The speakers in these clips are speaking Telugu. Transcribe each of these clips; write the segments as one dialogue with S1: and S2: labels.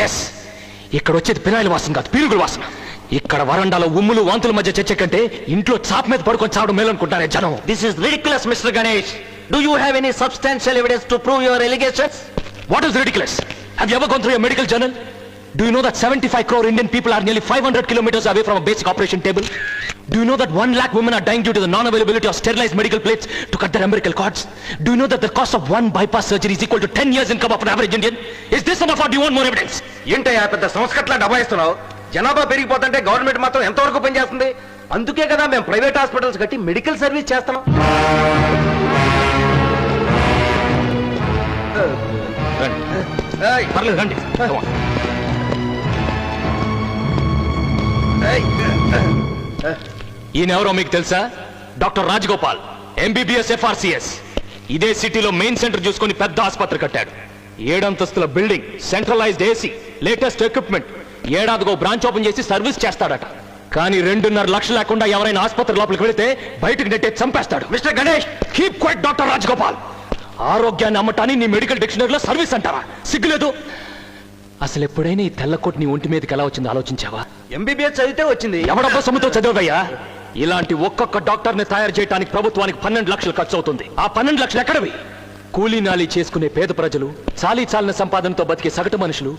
S1: ఎస్, ఇక్కడ వచ్చేది పినాయిల వాసన కాదు, పీరుగుల వాసన. ఇక్కడ వరండాలో ఉమ్ములు వాంతుల మధ్య చచ్చే కంటే ఇంట్లో చాప్ మీద పడుకొని చావడం మేలనుకుంటారే జనం.
S2: This is ridiculous mister Ganesh. Do you have any substantial evidence to prove your allegations?
S1: What is ridiculous? Have you ever gone through a medical journal? Do you know that 75 crore Indian people are nearly 500 kilometers away from a basic operation table? Do you know that 1 lakh women are dying due to the non-availability of sterilized medical plates to cut their umbilical cords? Do you know that the cost of 1 bypass surgery is equal to 10 years income of an average Indian? Is this enough or do you want more evidence?
S3: ఏంటయ్యా పెద్ద సంస్కట్లా డబాయిస్తున్నావు? జనాభా పెరిగిపోతుంటే గవర్నమెంట్ మాత్రం ఎంతవరకు పనిచేస్తుంది? అందుకే కదా మేము ప్రైవేట్ హాస్పిటల్స్ కట్టి మెడికల్ సర్వీస్ చేస్తున్నాం.
S1: పర్లేదు రండి. ఈయనెవరో మీకు తెలుసా? Doctor Rajagopal, MBBS FRCS. ఇదే సిటీలో మెయిన్ సెంటర్ చూసుకుని పెద్ద ఆసుపత్రి కట్టాడు. 7 అంతస్తుల building, centralised AC, latest equipment. ఏడాదికో బ్రాంచ్ ఓపెన్ చేసి సర్వీస్ చేస్తాడట. కానీ 2.5 లక్షలు లేకుండా ఎవరైనా ఆసుపత్రి లోపలికి వెళితే బయటకు నెట్టే చంపేస్తాడు.
S3: Mister Ganesh,
S1: keep quiet doctor Rajagopal. ఆరోగ్యాన్ని అమ్మటాన్ని నీ మెడికల్ డిక్షనరీలో సర్వీస్ అంటారా? సిగ్గులేదు? అసలు ఎప్పుడైనా ఈ తెల్లకోట్ నీ ఒంటి మీదకి ఎలా వచ్చిందో ఆలోచించావా?
S3: MBBS చదివితే వచ్చింది.
S1: ఎవడబ్బా సొమ్ముతో చదివయ్యా? ఇలాంటి ఒక్కొక్క డాక్టర్ ని తయారు చేయడానికి ప్రభుత్వానికి 12 లక్షలు ఖర్చు అవుతుంది. ఆ 12 లక్షలు ఎక్కడవి? కూలీ నాలి చేసుకునే పేద ప్రజలు, చాలీ చాలిన సంపాదనతో బతికే సగటు మనుషులు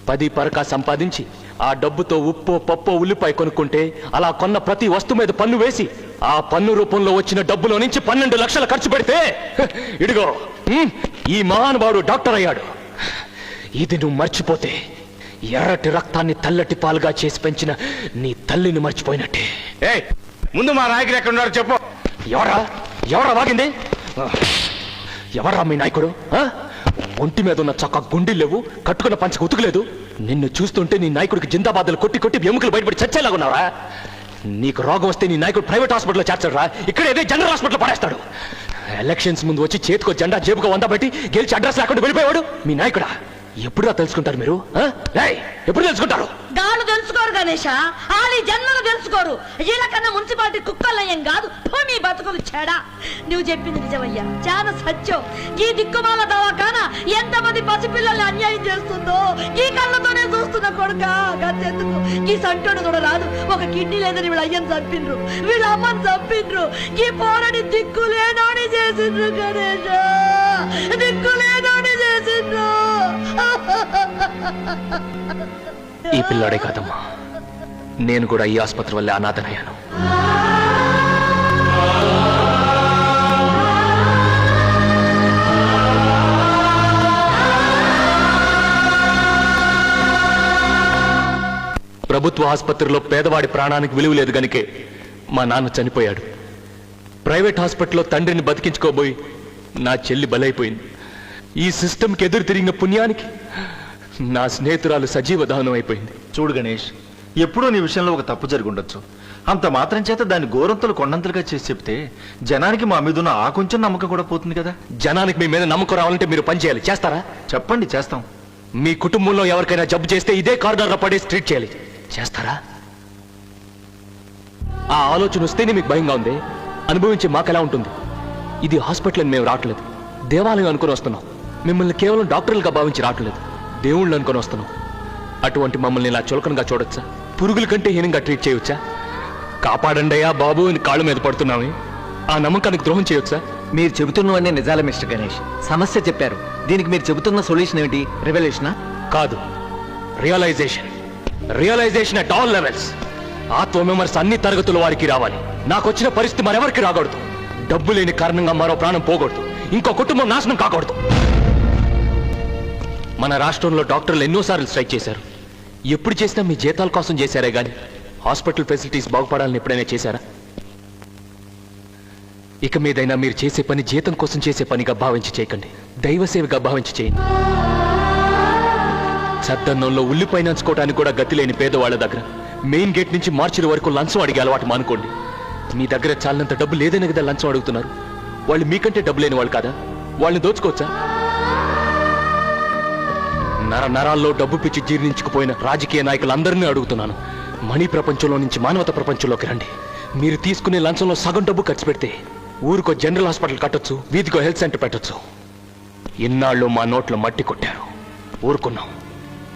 S1: 10 పరకా సంపాదించి ఆ డబ్బుతో ఉప్పో పప్పో ఉల్లిపాయ కొనుక్కుంటే అలా కొన్న ప్రతి వస్తువు మీద పన్ను వేసి ఆ పన్ను రూపంలో వచ్చిన డబ్బులో నుంచి 12 లక్షలు ఖర్చు పెడితే ఇదిగో ఈ మహానుభావుడు డాక్టర్ అయ్యాడు. ఇది నువ్వు మర్చిపోతే ఎర్రటి రక్తాన్ని తెల్లటి పాలుగా చేసి పెంచిన నీ తల్లిని మర్చిపోయినట్టే.
S3: ముందు మా నాయకుడు ఎక్కడ ఉన్నారో చెప్పు.
S1: ఎవరా వాగింది? ఎవరా మీ నాయకుడు? ఒంటి మీద ఉన్న చక్క గుండెలు లేవు, కట్టుకున్న పంచకు ఉతుకులేదు. నిన్ను చూస్తుంటే నీ నాయకుడికి జిందాబాదులు కొట్టి ఎముకలు బయటపడి చచ్చేలాగున్నావా? నీకు రోగం వస్తే నీ నాయకుడు ప్రైవేట్ హాస్పిటల్లో చేర్చడురా, ఇక్కడ ఏదే జనరల్ హాస్పిటల్ పడేస్తాడు. ఎలక్షన్స్ ముందు వచ్చి చేతికో జెండా జేబుకో వంద పెట్టి గెలిచి అడ్రస్ లేకుండా వెళ్ళిపోయాడు మీ నాయకుడా. ఎప్పుడురా తెలుసుకుంటారు మీరు? ఎప్పుడు తెలుసుకుంటారు?
S4: గాను తెలుసుకోరు గణేష, ఆలి జన్మను తెలుసుకోరు. వీళ్ళకన్నా మున్సిపాలిటీ కుక్కలయ్యం కాదు, భూమి బతుకులు చెడా. నువ్వు చెప్పింది నిజమయ్యా, చాలా సత్యం. ఈ దిక్కుమాల దవాఖానా ఎంతమంది పసిపిల్లల్ని అన్యాయం చేస్తుందో ఈ కళ్ళతోనే చూస్తున్న కొడుక. గతెందుకు ఈ సంటోడు కూడా రాదు. ఒక కిడ్నీ లేదని వీళ్ళ అయ్యని చంపిండ్రు, వీళ్ళ అమ్మని చంపిండ్రు. ఈ పోరని దిక్కులేనోని చేసిండ్రు గణేష, దిక్కులేనోని చేసిండ్రు.
S1: ఈ పిల్లాడే కాదమ్మా, నేను కూడా ఈ ఆసుపత్రి వల్లే అనాథనయ్యాను. ప్రభుత్వ ఆసుపత్రిలో పేదవాడి ప్రాణానికి విలువ లేదు గనుకే మా నాన్న చనిపోయాడు. ప్రైవేట్ హాస్పిటల్లో తండ్రిని బతికించుకోబోయి నా చెల్లి బలైపోయింది. ఈ సిస్టమ్కి ఎదురు తిరిగిన పుణ్యానికి నా స్నేహితురాలు సజీవ దహనం అయిపోయింది.
S5: చూడు గణేష్, ఎప్పుడో నీ విషయంలో ఒక తప్పు జరిగి ఉండొచ్చు. అంత మాత్రం చేత దాన్ని గోరంతలు కొండంతలుగా చేసి చెప్తే జనానికి మా మీద ఉన్న ఆ కొంచెం నమ్మకం కూడా పోతుంది కదా.
S1: జనానికి మీ మీద నమ్మకం రావాలంటే మీరు పని చేయాలి. చేస్తారా?
S5: చెప్పండి, చేస్తాం.
S1: మీ కుటుంబంలో ఎవరికైనా జబ్బు చేస్తే ఇదే కారిడార్లో పడేసి ట్రీట్ చేయాలి. చేస్తారా? ఆ ఆలోచన వస్తేనే మీకు భయంగా ఉంది. అనుభవించే మాకు ఎలా ఉంటుంది? ఇది హాస్పిటల్ అని మేము రావట్లేదు, దేవాలయం అనుకుని వస్తున్నాం. మిమ్మల్ని కేవలం డాక్టర్లుగా భావించి రావట్లేదు, దేవుళ్ళు అనుకుని వస్తున్నాం. అటువంటి మమ్మల్ని ఇలా చులకనగా చూడొచ్చా? పురుగుల కంటే హీనంగా ట్రీట్ చేయొచ్చా? కాపాడండి అయ్యా బాబు అని కాళ్ళ మీద పడుతున్నామే, ఆ నమ్మకానికి ద్రోహం చేయొచ్చా?
S2: మీరు చెబుతున్నవన్నీ నిజాలే మిస్టర్ గణేష్. సమస్య చెప్పారు, దీనికి మీరు చెబుతున్న సొల్యూషన్ ఏమిటి? రెవల్యూషనా?
S1: కాదు, realisation. Realisation at all levels. ఆత్మవిమర్శ అన్ని తరగతుల వారికి రావాలి. నాకు వచ్చిన పరిస్థితి మరెవరికి రాకూడదు. డబ్బు లేని కారణంగా మరో ప్రాణం పోకూడదు, ఇంకో కుటుంబం నాశనం కాకూడదు. మన రాష్ట్రంలో డాక్టర్లు ఎన్నోసార్లు స్ట్రైక్ చేశారు. ఎప్పుడు చేసినా మీ జీతాల కోసం చేశారే గాని హాస్పిటల్ ఫెసిలిటీస్ బాగుపడాలని ఎప్పుడైనా చేశారా? ఇక మీదైనా మీరు చేసే పని జీతం కోసం చేసే పనిగా భావించి చేయకండి, దైవసేవగా భావించి చేయండి. చద్దన్నంలో ఉల్లిపై నంచుకోవడానికి కూడా గతి లేని పేదవాళ్ల దగ్గర మెయిన్ గేట్ నుంచి మార్చిల వరకు లంచం అడిగే అలవాటు మానుకోండి. మీ దగ్గర చాలినంత డబ్బు లేదనే కదా లంచం అడుగుతున్నారు. వాళ్ళు మీకంటే డబ్బు లేని వాళ్ళు కాదా? వాళ్ళని దోచుకోవచ్చా? నరాల్లో డబ్బు పిచ్చి జీర్ణించుకుపోయిన రాజకీయ నాయకులందరినీ అడుగుతున్నాను, మనీ ప్రపంచంలో నుంచి మానవత ప్రపంచంలోకి రండి. మీరు తీసుకునే లంచంలో సగం డబ్బు ఖర్చు పెడితే ఊరికో జనరల్ హాస్పిటల్ కట్టొచ్చు, వీధికో హెల్త్ సెంటర్ పెట్టొచ్చు. ఇన్నాళ్ళు మా నోట్లో మట్టి కొట్టారు, ఊరుకున్నాం.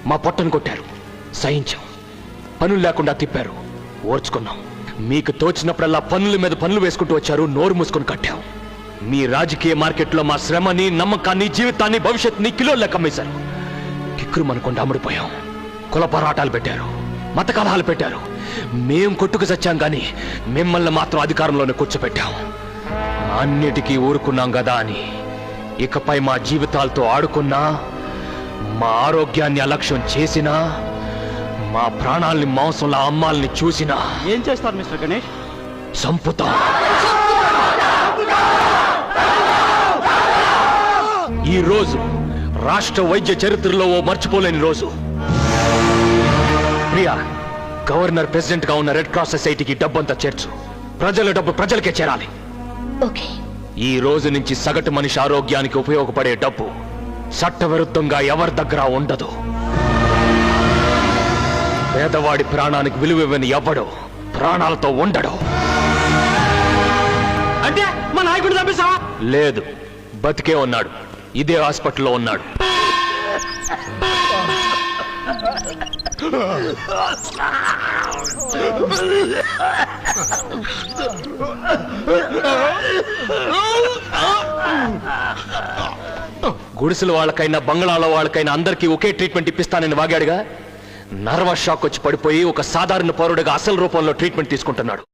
S1: మా పొట్టను కొట్టారు, సహించాం. పనులు లేకుండా తిప్పారు, ఓర్చుకున్నాం. మీకు తోచినప్పుడల్లా పన్నుల మీద పనులు వేసుకుంటూ వచ్చారు, నోరు మూసుకొని కట్టాం. మీ రాజకీయ మార్కెట్లో మా శ్రమని, నమ్మకాన్ని, జీవితాన్ని, భవిష్యత్తుని కిలోలు లెక్క అమ్మేశారు. కిక్కురు మనకుండా అమ్ముడిపోయాం. కుల పోరాటాలు పెట్టారు, మత కలహాలు పెట్టారు. మేం కొట్టుకు చచ్చాం గాని మిమ్మల్ని మాత్రం అధికారంలోనే కూర్చోపెట్టాం. అన్నిటికీ ఊరుకున్నాం కదా అని ఇకపై మా జీవితాలతో ఆడుకున్నా, మా ఆరోగ్యాన్ని అలక్ష్యం చేసినా, మా ప్రాణాల్ని మాంసంలో అమ్మాల్ని చూసినా
S6: ఏం చేస్తారు మిస్టర్ గణేష్?
S1: చంపుతాం. ఈ రోజు రాష్ట్ర వైద్య చరిత్రలో ఓ మర్చిపోలేని రోజు. ప్రియా, గవర్నర్ ప్రెసిడెంట్ గా ఉన్న రెడ్ క్రాస్ సొసైటీకి డబ్బంతా చేర్చు. ప్రజల డబ్బు ప్రజలకే చేరాలి.
S4: ఓకే.
S1: ఈ రోజు నుంచి సగటు మనిషి ఆరోగ్యానికి ఉపయోగపడే డబ్బు చట్టవిరుద్ధంగా ఎవరి దగ్గర ఉండదు. పేదవాడి ప్రాణానికి విలువివ్వని ఎవ్వడో ప్రాణాలతో ఉండడు.
S6: అంటే మా నాయకుడిని చంపేశావా?
S1: లేదు, బతికే ఉన్నాడు. ఇదే హాస్పిటల్లో ఉన్నాడు. గుడిసెల వాళ్ళకైనా బంగ్లాల వాళ్ళకైనా అందరికీ ఒకే ట్రీట్మెంట్ ఇప్పిస్తానని వాగాడుగా. నర్వస్ షాక్ వచ్చి పడిపోయి ఒక సాధారణ పౌరుడిగా అసలు రూపంలో ట్రీట్మెంట్ తీసుకుంటున్నాడు.